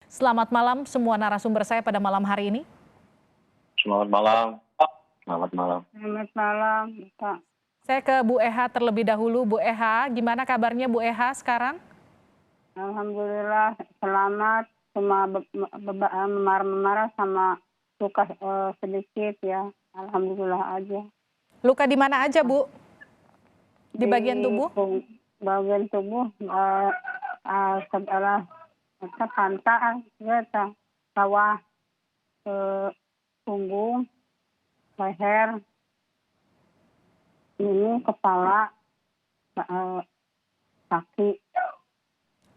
Selamat malam semua narasumber saya pada malam hari ini. Selamat malam. Selamat malam. Selamat malam, Kak. Saya ke Bu Eha terlebih dahulu. Bu Eha, gimana kabarnya Bu Eha sekarang? Alhamdulillah selamat, cuma memar-memar sama luka sedikit ya. Alhamdulillah aja. Luka di mana aja Bu? Di bagian tubuh? Bagian tubuh sebelah pantat, bawah, punggung, leher, ini kepala, kaki.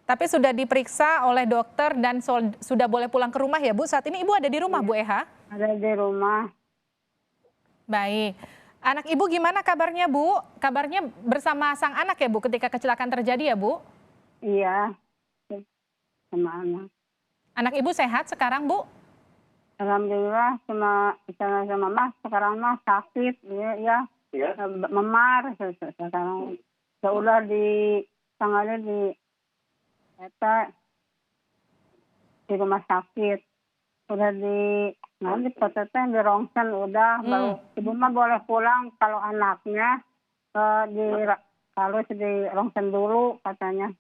Tapi sudah diperiksa oleh dokter dan sudah boleh pulang ke rumah ya Bu? Saat ini Ibu ada di rumah Bu Eha? Ada di rumah. Baik. Anak Ibu gimana kabarnya Bu? Kabarnya bersama sang anak ya Bu ketika kecelakaan terjadi ya Bu? Iya, sama anak. Anak Ibu sehat sekarang Bu? Alhamdulillah sama mah sekarang mah sakit ya. Memar sekarang. Udah tanggalnya di rumah sakit. Udah di rongsen udah baru ibu mah boleh pulang kalau anaknya harus di rongsen dulu katanya.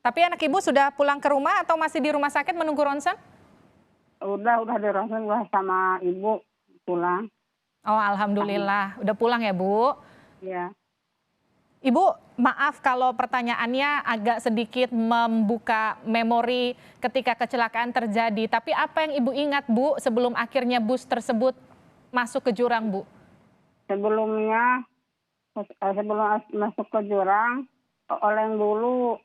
Tapi anak Ibu sudah pulang ke rumah atau masih di rumah sakit menunggu ronsen? Udah di rongsen sama ibu pulang. Oh alhamdulillah, udah pulang ya Bu? Iya. Ibu, maaf kalau pertanyaannya agak sedikit membuka memori ketika kecelakaan terjadi. Tapi apa yang Ibu ingat Bu sebelum akhirnya bus tersebut masuk ke jurang Bu? Sebelum masuk ke jurang, oleng dulu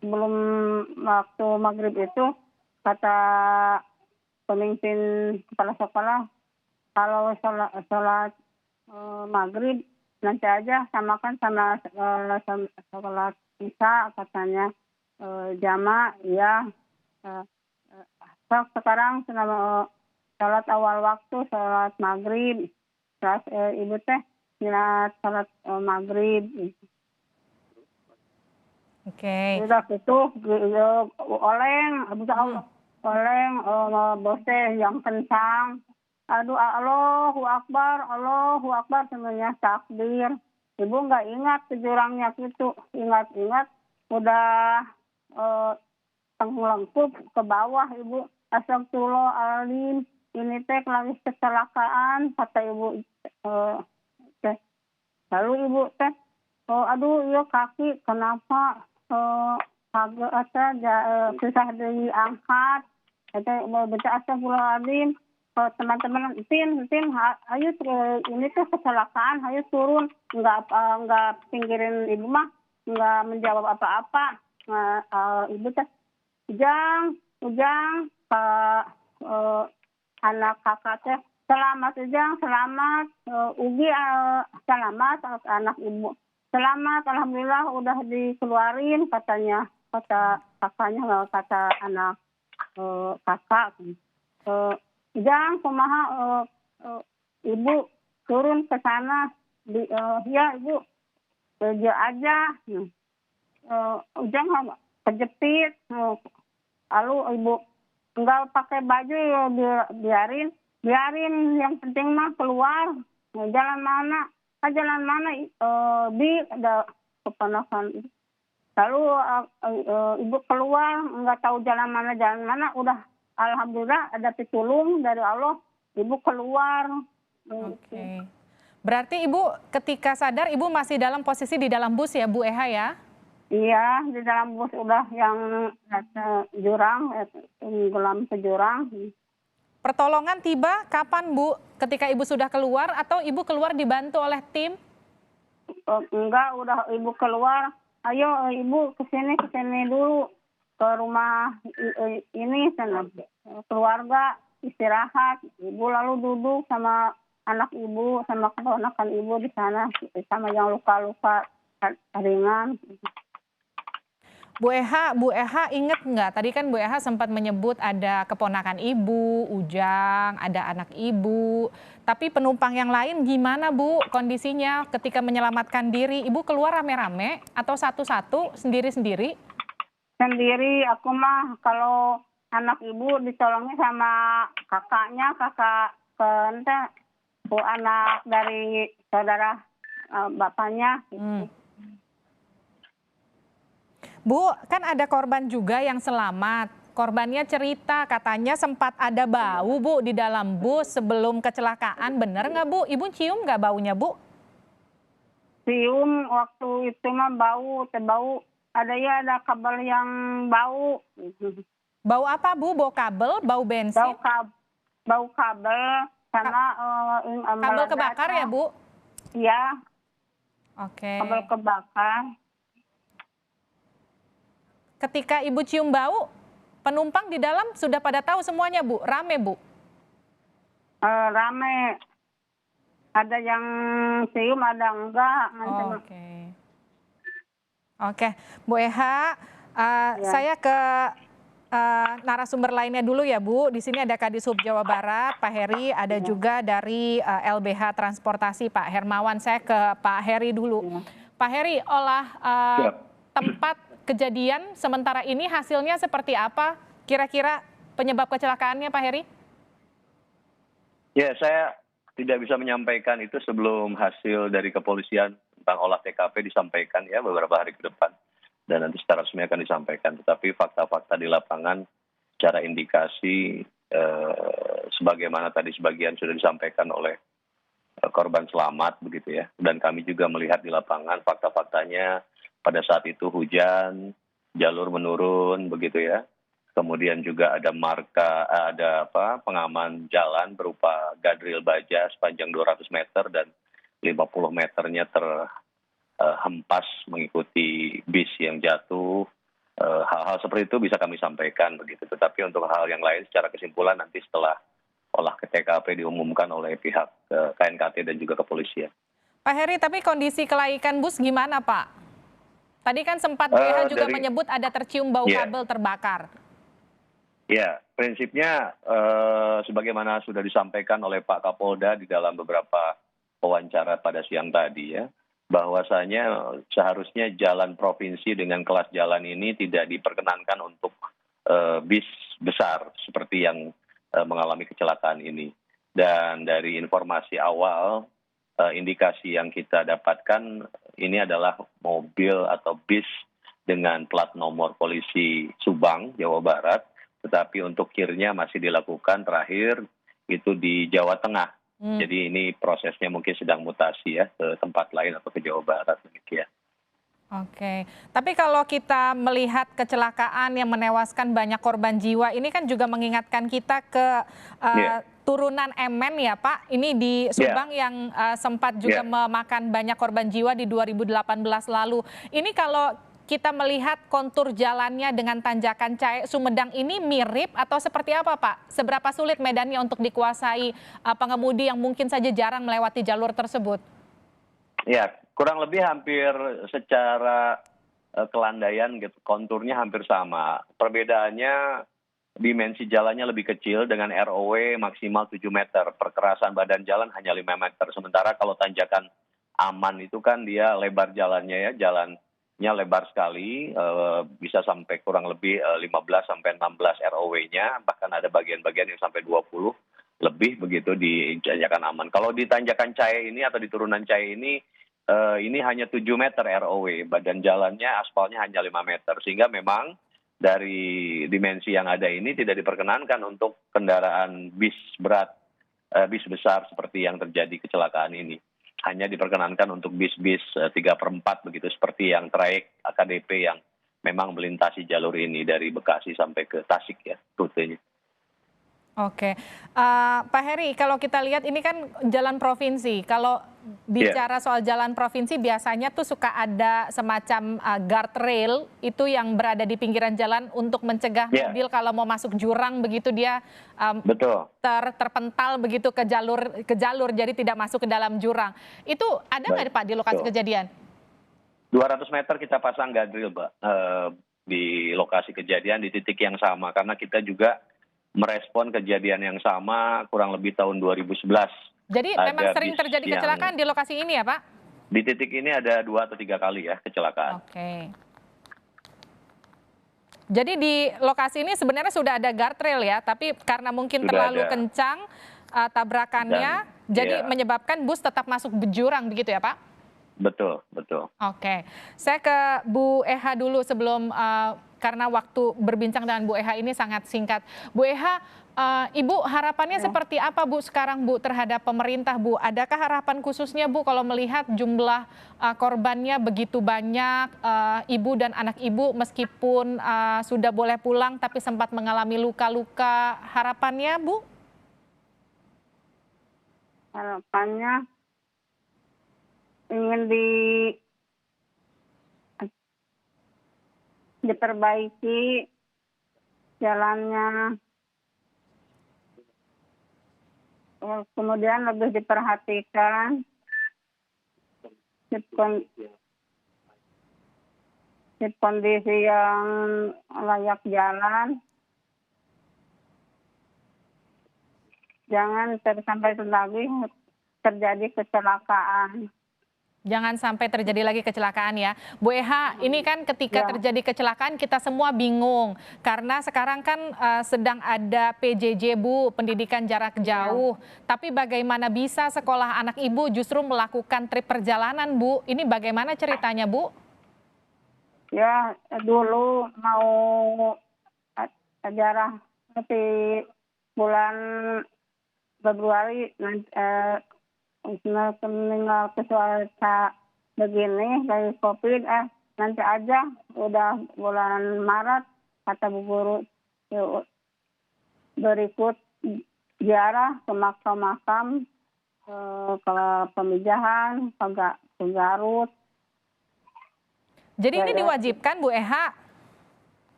sebelum waktu maghrib itu kata pemimpin kepala sekolah kalau sholat maghrib nanti aja samakan sama sholat isya katanya jamaah ya. Sekarang sholat awal waktu sholat maghrib terus ibu teh sholat maghrib. Oke. Udah gitu oleng bose yang kencang. Aduh, Allahu Akbar semuanya takbir. Ibu nggak ingat ke jurangnya gitu. Ingat udah tenggelengkup ke bawah ibu. Astagfirullahaladzim. Ini teh lagi kecelakaan kata ibu. Lalu ibu teh, aduh iya kaki kenapa susah diangkat. Kata baca astagfirullahaladzim. Teman-teman tin ayo ini tuh kecelakaan, ayo turun. Nggak pinggirin ibu mah, nggak menjawab apa-apa. Ibu teh ujang anak kakak teh selamat ujang, selamat Ugi selamat anak ibu selamat, alhamdulillah udah dikeluarin katanya, kata kakaknya, kata anak kakak. Jang, kumaha ibu turun ke sana ya ibu kerja aja. Ujang kejepit, lalu ibu enggak pakai baju ya biarin yang penting mah keluar. Jalan mana ada keponakan. Lalu ibu keluar enggak tahu jalan mana udah. Alhamdulillah ada pitulung dari Allah, ibu keluar. Oke. Berarti ibu ketika sadar ibu masih dalam posisi di dalam bus ya Bu Eha ya? Iya, di dalam bus udah yang jurang, tenggelam ke jurang. Pertolongan tiba kapan Bu? Ketika ibu sudah keluar atau ibu keluar dibantu oleh tim? Enggak, udah ibu keluar. Ayo ibu kesini dulu. Ke rumah ini sana keluarga istirahat, ibu lalu duduk sama anak ibu sama keponakan ibu di sana sama yang luka-luka ringan. Bu Eha inget nggak tadi kan Bu Eha sempat menyebut ada keponakan ibu, Ujang, ada anak ibu, tapi penumpang yang lain gimana Bu kondisinya ketika menyelamatkan diri? Ibu keluar rame-rame atau satu-satu sendiri-sendiri? sendiri. Aku mah kalau anak ibu ditolongnya sama kakaknya, kakak ente, bu anak dari saudara bapaknya. Hmm. Bu, kan ada korban juga yang selamat. Korbannya cerita katanya sempat ada bau, Bu, di dalam bus sebelum kecelakaan. Bener nggak, Bu? Ibu cium nggak baunya, Bu? Cium waktu itu mah bau, terbau. Ada kabel yang bau. Bau apa, Bu? Bau kabel, bau bensin? Bau kabel sama Kabel kebakar ya, Bu? Iya, Oke. kabel kebakar. Ketika Ibu cium bau, penumpang di dalam sudah pada tahu semuanya, Bu? Rame, Bu? Rame. Ada yang cium, ada enggak. Oke. Oke, Bu Eha, saya ke narasumber lainnya dulu ya, Bu. Di sini ada Kadishub Jawa Barat, Pak Heri, ada juga dari LBH Transportasi, Pak Hermawan. Saya ke Pak Heri dulu. Pak Heri, tempat kejadian sementara ini hasilnya seperti apa? Kira-kira penyebab kecelakaannya, Pak Heri? Ya, saya tidak bisa menyampaikan itu sebelum hasil dari kepolisian tentang olah TKP disampaikan ya beberapa hari ke depan. Dan nanti secara resmi akan disampaikan. Tetapi fakta-fakta di lapangan secara indikasi sebagaimana tadi sebagian sudah disampaikan oleh korban selamat begitu ya. Dan kami juga melihat di lapangan fakta-faktanya pada saat itu hujan, jalur menurun begitu ya. Kemudian juga ada pengaman jalan berupa guardrail baja sepanjang 200 meter dan 50 meternya terhempas mengikuti bis yang jatuh. Hal-hal seperti itu bisa kami sampaikan begitu. Tetapi untuk hal yang lain secara kesimpulan nanti setelah olah TKP diumumkan oleh pihak KNKT dan juga kepolisian. Pak Heri, tapi kondisi kelaikan bus gimana, Pak? Tadi kan sempat BH juga menyebut ada tercium bau kabel terbakar. Ya, prinsipnya sebagaimana sudah disampaikan oleh Pak Kapolda di dalam beberapa wawancara pada siang tadi ya, bahwasanya seharusnya jalan provinsi dengan kelas jalan ini tidak diperkenankan untuk bis besar seperti yang mengalami kecelakaan ini. Dan dari informasi awal, indikasi yang kita dapatkan ini adalah mobil atau bis dengan plat nomor polisi Subang, Jawa Barat, tetapi untuk kirnya masih dilakukan terakhir itu di Jawa Tengah. Jadi ini prosesnya mungkin sedang mutasi ya ke tempat lain atau ke Jawa Barat demikian. Oke, tapi kalau kita melihat kecelakaan yang menewaskan banyak korban jiwa, ini kan juga mengingatkan kita ke turunan MN ya Pak, ini di Subang yang sempat juga memakan banyak korban jiwa di 2018 lalu. Ini kalau kita melihat kontur jalannya dengan tanjakan Cahe Sumedang ini mirip atau seperti apa Pak? Seberapa sulit medannya untuk dikuasai pengemudi yang mungkin saja jarang melewati jalur tersebut? Ya, kurang lebih hampir secara kelandaian gitu, konturnya hampir sama. Perbedaannya dimensi jalannya lebih kecil dengan ROW maksimal 7 meter. Perkerasan badan jalan hanya 5 meter. Sementara kalau tanjakan aman itu kan dia lebar jalannya ya, jalannya lebar sekali, bisa sampai kurang lebih 15 sampai 16 ROW-nya, bahkan ada bagian-bagian yang sampai 20 lebih begitu di tanjakan aman. Kalau di tanjakan Cahe ini atau di turunan Cahe ini hanya 7 meter ROW, badan jalannya aspalnya hanya 5 meter, sehingga memang dari dimensi yang ada ini tidak diperkenankan untuk kendaraan bis berat, bis besar seperti yang terjadi kecelakaan ini. Hanya diperkenankan untuk bis-bis 3/4 begitu, seperti yang trayek AKDP yang memang melintasi jalur ini dari Bekasi sampai ke Tasik ya rutenya. Oke, Pak Heri, kalau kita lihat ini kan jalan provinsi. Kalau bicara soal jalan provinsi, biasanya tuh suka ada semacam guardrail itu yang berada di pinggiran jalan untuk mencegah mobil kalau mau masuk jurang begitu dia terpental begitu ke jalur, jadi tidak masuk ke dalam jurang. Itu ada nggak Pak di lokasi kejadian? 200 meter kita pasang guardrail, Pak, di lokasi kejadian di titik yang sama karena kita juga merespon kejadian yang sama kurang lebih tahun 2011. Jadi memang sering terjadi kecelakaan di lokasi ini ya Pak? Di titik ini ada 2 atau 3 kali ya kecelakaan. Oke. Jadi di lokasi ini sebenarnya sudah ada guardrail ya, tapi karena mungkin Sudah terlalu ada. kencang tabrakannya, jadi Ya, menyebabkan bus tetap masuk jurang begitu ya Pak? betul, betul. Oke, saya ke Bu Eha dulu sebelum karena waktu berbincang dengan Bu Eha ini sangat singkat. Bu Eha, Ibu harapannya seperti apa Bu sekarang Bu terhadap pemerintah Bu? Adakah harapan khususnya Bu kalau melihat jumlah korbannya begitu banyak, Ibu dan anak Ibu meskipun sudah boleh pulang tapi sempat mengalami luka-luka, harapannya Bu? Harapannya ingin diperbaiki jalannya, kemudian lebih diperhatikan kondisi yang layak jalan, jangan sampai lagi terjadi kecelakaan. Jangan sampai terjadi lagi kecelakaan ya. Bu Eha, ini kan ketika terjadi kecelakaan kita semua bingung. Karena sekarang kan sedang ada PJJ Bu, pendidikan jarak jauh. Tapi bagaimana bisa sekolah anak Ibu justru melakukan trip perjalanan Bu? Ini bagaimana ceritanya Bu? Ya, dulu mau ajarah nanti bulan Februari meninggal cuaca begini dari COVID, nanti aja udah bulan Maret kata Bu Guru berikut ziarah ke makam-makam, ke Pemijahan, ke Garut. Jadi ini diwajibkan Bu Eha?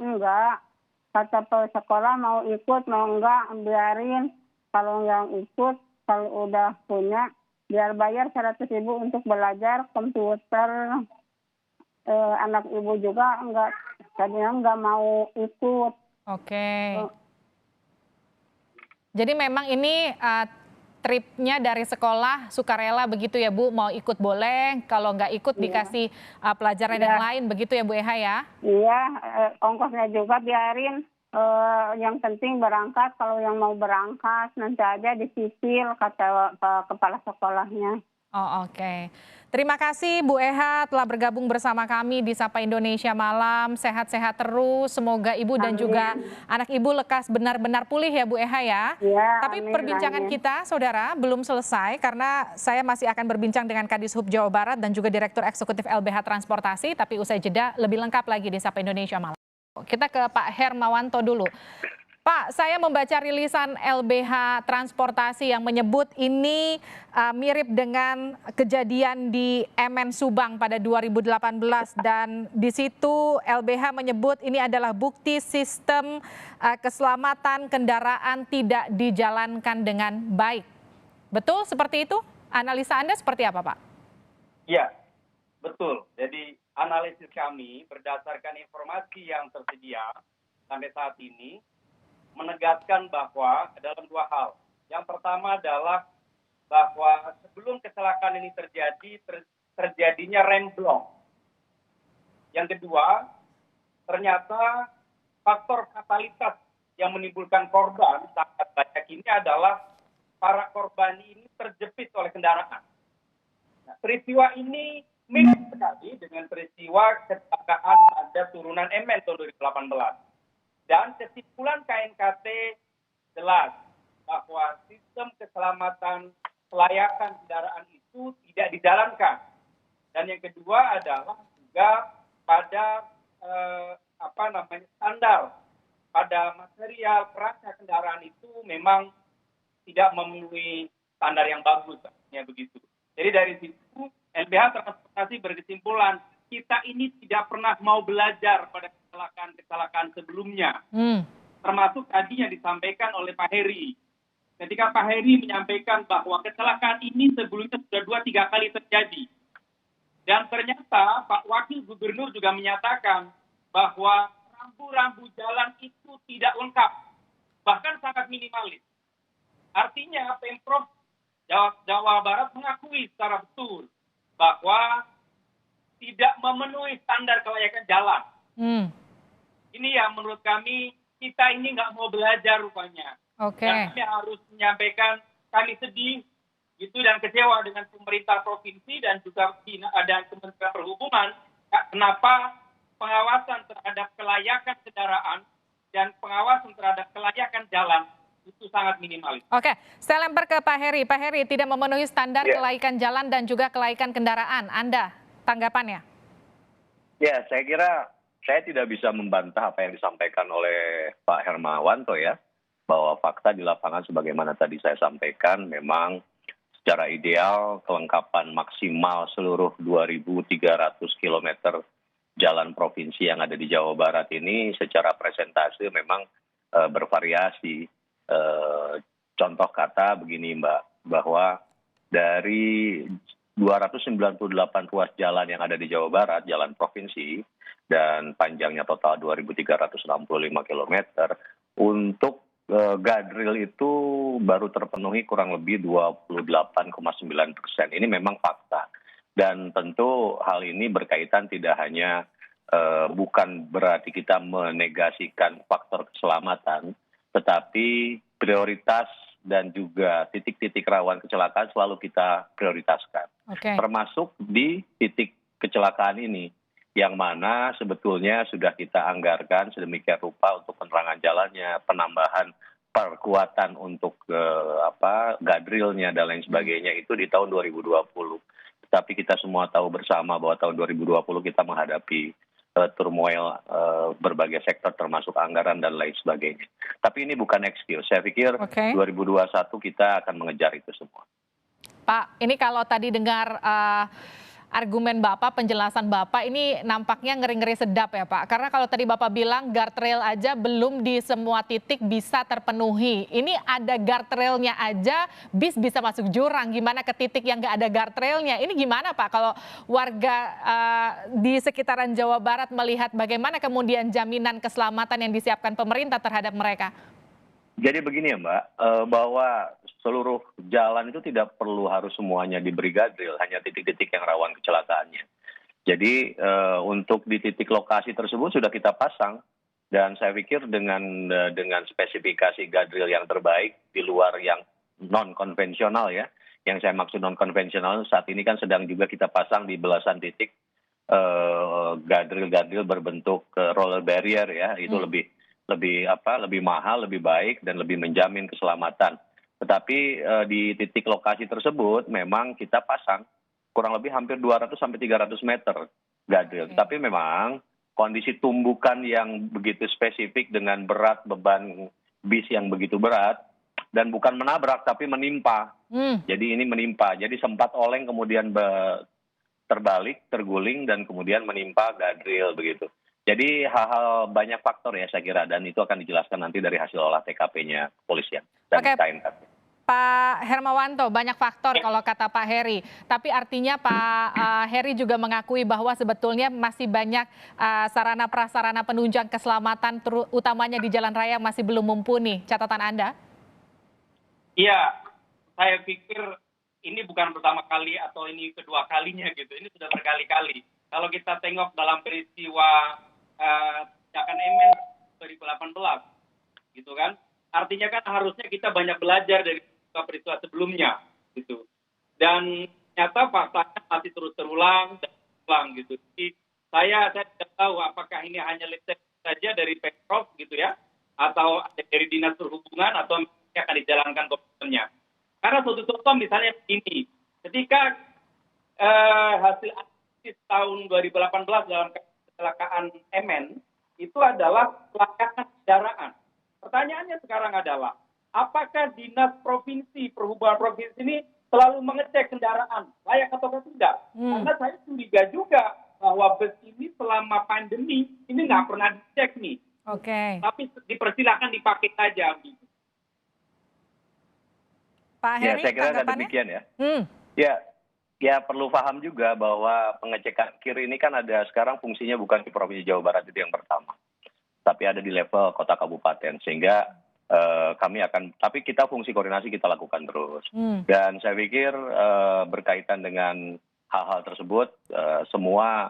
Enggak, kata sekolah mau ikut mau enggak biarin, kalau yang ikut kalau udah punya biar bayar 100.000 untuk belajar komputer. Anak Ibu juga tadinya enggak mau ikut. Oke. Jadi memang ini tripnya dari sekolah sukarela begitu ya Bu, mau ikut boleh, kalau nggak ikut dikasih pelajaran yang lain begitu ya Bu Eha ya? Iya, ongkosnya juga biarin. Yang penting berangkat, kalau yang mau berangkat nanti aja disicil kata kepala sekolahnya. Oh oke. Terima kasih Bu Eha telah bergabung bersama kami di Sapa Indonesia Malam. Sehat-sehat terus, semoga Ibu dan juga anak Ibu lekas benar-benar pulih ya Bu Eha ya. Ya, Tapi perbincangan kita saudara belum selesai karena saya masih akan berbincang dengan Kadishub Jawa Barat dan juga Direktur Eksekutif LBH Transportasi. Tapi usai jeda lebih lengkap lagi di Sapa Indonesia Malam. Kita ke Pak Hermawanto dulu. Pak, saya membaca rilisan LBH Transportasi yang menyebut ini mirip dengan kejadian di MN Subang pada 2018 dan di situ LBH menyebut ini adalah bukti sistem keselamatan kendaraan tidak dijalankan dengan baik. Betul seperti itu? Analisa Anda seperti apa, Pak? Iya, betul. Jadi analisis kami berdasarkan informasi yang tersedia sampai saat ini menegaskan bahwa dalam dua hal. Yang pertama adalah bahwa sebelum kecelakaan ini terjadinya remblong. Yang kedua, ternyata faktor fatalitas yang menimbulkan korban sangat banyak ini adalah para korban ini terjepit oleh kendaraan. Nah, peristiwa ini mirip sekali dengan peristiwa kecelakaan pada turunan MN tahun 2018. Dan kesimpulan KNKT jelas bahwa sistem keselamatan kelayakan kendaraan itu tidak dijalankan. Dan yang kedua adalah juga pada standar pada material kerangka kendaraan itu memang tidak memenuhi standar yang bagus, ya begitu. Jadi dari situ LBH Transportasi berkesimpulan kita ini tidak pernah mau belajar pada kecelakaan sebelumnya. Termasuk tadi yang disampaikan oleh Pak Heri. Ketika Pak Heri menyampaikan bahwa kecelakaan ini sebelumnya sudah 2-3 kali terjadi. Dan ternyata Pak Wakil Gubernur juga menyatakan bahwa rambu-rambu jalan itu tidak lengkap. Bahkan sangat minimalis. Artinya Pemprov Jawa Barat mengakui secara betul bahwa tidak memenuhi standar kelayakan jalan. Ini ini yang menurut kami kita ini nggak mau belajar rupanya. Oke. Dan kami harus menyampaikan kami sedih gitu dan kecewa dengan pemerintah provinsi dan juga dan Kementerian Perhubungan. Kenapa pengawasan terhadap kelayakan kendaraan dan pengawasan terhadap kelayakan jalan itu sangat minimalis. Oke, saya lempar ke Pak Heri. Pak Heri, tidak memenuhi standar Ya. kelaikan jalan dan juga kelaikan kendaraan. Anda, tanggapannya? Ya, saya kira saya tidak bisa membantah apa yang disampaikan oleh Pak Hermawanto ya, bahwa fakta di lapangan sebagaimana tadi saya sampaikan memang secara ideal kelengkapan maksimal seluruh 2.300 km jalan provinsi yang ada di Jawa Barat ini secara presentase memang bervariasi. Contoh kata begini Mbak, bahwa dari 298 ruas jalan yang ada di Jawa Barat, jalan provinsi, dan panjangnya total 2.365 km, untuk guardrail itu baru terpenuhi kurang lebih 28,9%. Ini memang fakta. Dan tentu hal ini berkaitan tidak hanya bukan berarti kita menegasikan faktor keselamatan, tetapi prioritas dan juga titik-titik rawan kecelakaan selalu kita prioritaskan. Oke. Termasuk di titik kecelakaan ini, yang mana sebetulnya sudah kita anggarkan sedemikian rupa untuk penerangan jalannya, penambahan perkuatan untuk guardrailnya dan lain sebagainya itu di tahun 2020. Tapi kita semua tahu bersama bahwa tahun 2020 kita menghadapi turmoil berbagai sektor termasuk anggaran dan lain sebagainya. Tapi ini bukan excuse. Saya pikir 2021 kita akan mengejar itu semua. Pak, ini kalau tadi dengar argumen Bapak, penjelasan Bapak ini nampaknya ngeri-ngeri sedap ya Pak. Karena kalau tadi Bapak bilang guardrail aja belum di semua titik bisa terpenuhi. Ini ada guardrailnya aja, bis bisa masuk jurang. Gimana ke titik yang nggak ada guardrailnya? Ini gimana Pak kalau warga di sekitaran Jawa Barat melihat bagaimana kemudian jaminan keselamatan yang disiapkan pemerintah terhadap mereka? Jadi begini ya Mbak, bahwa seluruh jalan itu tidak perlu harus semuanya diberi guardrail, hanya titik-titik yang rawan kecelakaannya. Jadi untuk di titik lokasi tersebut sudah kita pasang, dan saya pikir dengan spesifikasi guardrail yang terbaik di luar yang non konvensional ya, yang saya maksud non konvensional saat ini kan sedang juga kita pasang di belasan titik guardrail berbentuk roller barrier ya, itu lebih mahal, lebih baik, dan lebih menjamin keselamatan. Tetapi di titik lokasi tersebut memang kita pasang kurang lebih hampir 200 sampai 300 meter guardrail. Tapi memang kondisi tumbukan yang begitu spesifik dengan berat beban bis yang begitu berat, dan bukan menabrak tapi menimpa. Jadi ini menimpa. Jadi sempat oleng kemudian terbalik, terguling, dan kemudian menimpa guardrail begitu. Jadi hal-hal banyak faktor ya saya kira, dan itu akan dijelaskan nanti dari hasil olah TKP-nya kepolisian dan KNKP. Pak Hermawanto, banyak faktor kalau kata Pak Heri. Tapi artinya Pak Heri juga mengakui bahwa sebetulnya masih banyak sarana prasarana penunjang keselamatan, utamanya di jalan raya masih belum mumpuni. Catatan Anda? Iya, saya pikir ini bukan pertama kali atau ini kedua kalinya gitu. Ini sudah berkali-kali. Kalau kita tengok dalam peristiwa tindakan MN 2018, gitu kan? Artinya kan harusnya kita banyak belajar dari peristiwa sebelumnya, gitu. Dan ternyata faktanya masih terus terulang dan terulang, gitu. Jadi saya tidak tahu apakah ini hanya listrik saja dari Pemprov, gitu ya, atau dari Dinas Perhubungan, atau akan dijalankan komitmennya. Karena suatu contoh misalnya ini, ketika hasil tahun 2018 dalam kecelakaan MN itu adalah kecelakaan kendaraan. Pertanyaannya sekarang adalah, apakah Dinas Provinsi, Perhubungan Provinsi ini selalu mengecek kendaraan layak atau tidak? Karena saya curiga juga bahwa bus ini selama pandemi ini nggak pernah dicek nih. Tapi dipersilakan dipakai saja. Pak Heri, saya kira demikian ya. Ya perlu paham juga bahwa pengecekan kir ini kan ada sekarang fungsinya bukan di Provinsi Jawa Barat, itu yang pertama, tapi ada di level kota kabupaten, sehingga tapi kita fungsi koordinasi kita lakukan terus. Dan saya pikir berkaitan dengan hal-hal tersebut semua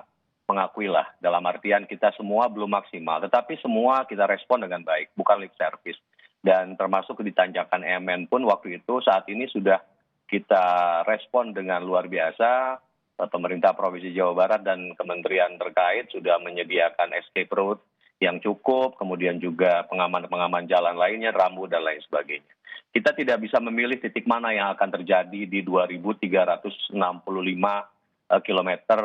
mengakui lah, dalam artian kita semua belum maksimal, tetapi semua kita respon dengan baik, bukan lip service. Dan termasuk di tanjakan MN pun waktu itu saat ini sudah kita respon dengan luar biasa. Pemerintah Provinsi Jawa Barat dan kementerian terkait sudah menyediakan escape route yang cukup, kemudian juga pengaman-pengaman jalan lainnya, rambu dan lain sebagainya. Kita tidak bisa memilih titik mana yang akan terjadi di 2.365 kilometer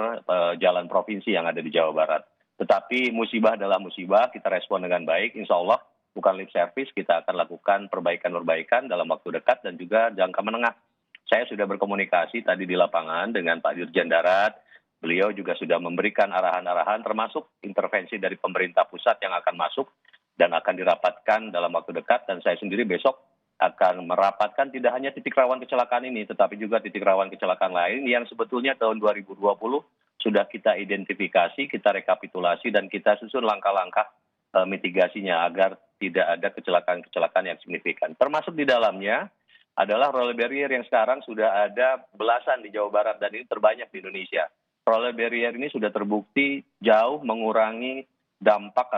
jalan provinsi yang ada di Jawa Barat. Tetapi musibah adalah musibah, kita respon dengan baik, insya Allah bukan lip service, kita akan lakukan perbaikan-perbaikan dalam waktu dekat dan juga jangka menengah. Saya sudah berkomunikasi tadi di lapangan dengan Pak Dirjen Darat. Beliau juga sudah memberikan arahan-arahan termasuk intervensi dari pemerintah pusat yang akan masuk dan akan dirapatkan dalam waktu dekat. Dan saya sendiri besok akan merapatkan tidak hanya titik rawan kecelakaan ini, tetapi juga titik rawan kecelakaan lain yang sebetulnya tahun 2020 sudah kita identifikasi, kita rekapitulasi, dan kita susun langkah-langkah mitigasinya agar tidak ada kecelakaan-kecelakaan yang signifikan. Termasuk di dalamnya adalah roller barrier yang sekarang sudah ada belasan di Jawa Barat dan ini terbanyak di Indonesia. Roller barrier ini sudah terbukti jauh mengurangi dampak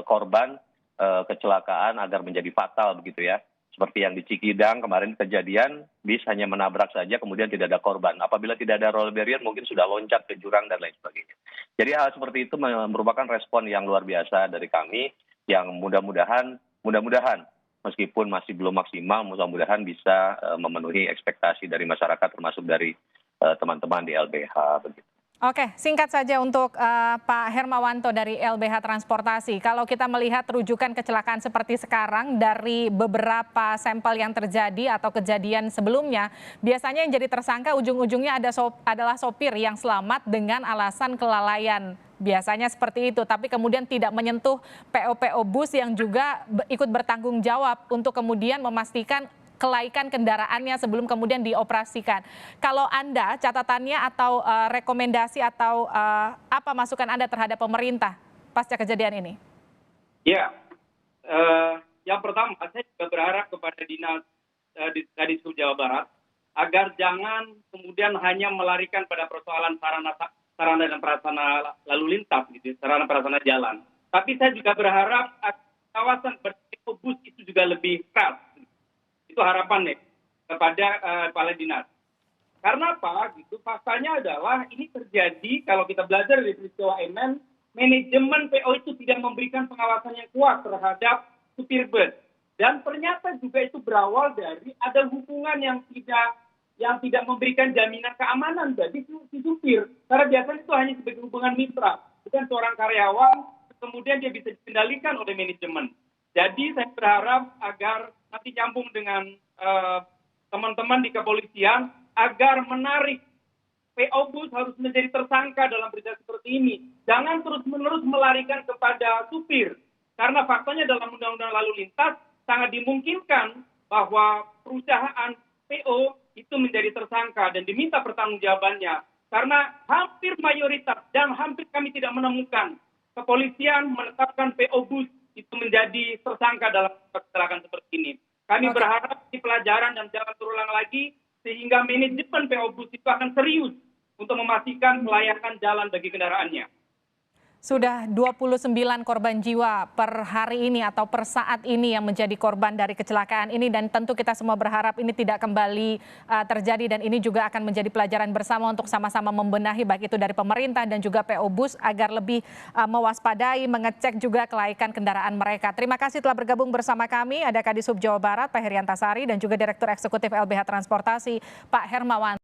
korban kecelakaan agar menjadi fatal begitu ya. Seperti yang di Cikidang kemarin kejadian bis hanya menabrak saja kemudian tidak ada korban. Apabila tidak ada roller barrier mungkin sudah loncat ke jurang dan lain sebagainya. Jadi hal seperti itu merupakan respon yang luar biasa dari kami yang mudah-mudahan meskipun masih belum maksimal, mudah-mudahan bisa memenuhi ekspektasi dari masyarakat termasuk dari teman-teman di LBH. Begitu. Oke, singkat saja untuk Pak Hermawanto dari LBH Transportasi. Kalau kita melihat rujukan kecelakaan seperti sekarang dari beberapa sampel yang terjadi atau kejadian sebelumnya, biasanya yang jadi tersangka ujung-ujungnya adalah sopir yang selamat dengan alasan kelalaian. Biasanya seperti itu, tapi kemudian tidak menyentuh PO-PO bus yang juga ikut bertanggung jawab untuk kemudian memastikan kelaikan kendaraannya sebelum kemudian dioperasikan. Kalau Anda, catatannya atau rekomendasi atau apa masukan Anda terhadap pemerintah pasca kejadian ini? Ya, yang pertama saya juga berharap kepada Dinas Disub Jawa Barat agar jangan kemudian hanya melarikan pada persoalan sarana dan prasarana lalu lintas, gitu, sarana prasarana jalan. Tapi saya juga berharap kawasan bus itu juga lebih keras. Itu harapan nih kepada kepala dinas. Karena apa? Gitu, faktanya adalah ini terjadi kalau kita belajar dari peristiwa MN, manajemen PO itu tidak memberikan pengawasan yang kuat terhadap supir bus. Dan ternyata juga itu berawal dari ada hubungan yang tidak memberikan jaminan keamanan bagi si supir. Karena biasanya itu hanya sebagai hubungan mitra, bukan seorang karyawan, kemudian dia bisa dikendalikan oleh manajemen. Jadi saya berharap agar nanti nyambung dengan teman-teman di kepolisian agar menarik PO bus harus menjadi tersangka dalam berita seperti ini. Jangan terus-menerus melarikan kepada supir. Karena faktanya dalam Undang-Undang Lalu Lintas sangat dimungkinkan bahwa perusahaan PO itu menjadi tersangka dan diminta pertanggungjawabannya. Karena hampir mayoritas dan hampir kami tidak menemukan kepolisian menetapkan PO bus itu menjadi tersangka dalam kecelakaan seperti ini. Kami berharap di pelajaran dan jangan terulang lagi sehingga manajemen PO bus itu akan serius untuk memastikan kelayakan jalan bagi kendaraannya. Sudah 29 korban jiwa per hari ini atau per saat ini yang menjadi korban dari kecelakaan ini dan tentu kita semua berharap ini tidak kembali terjadi dan ini juga akan menjadi pelajaran bersama untuk sama-sama membenahi baik itu dari pemerintah dan juga PO bus agar lebih mewaspadai, mengecek juga kelaikan kendaraan mereka. Terima kasih telah bergabung bersama kami. Ada Kadisub Jawa Barat Pak Heriantasari dan juga Direktur Eksekutif LBH Transportasi Pak Hermawan.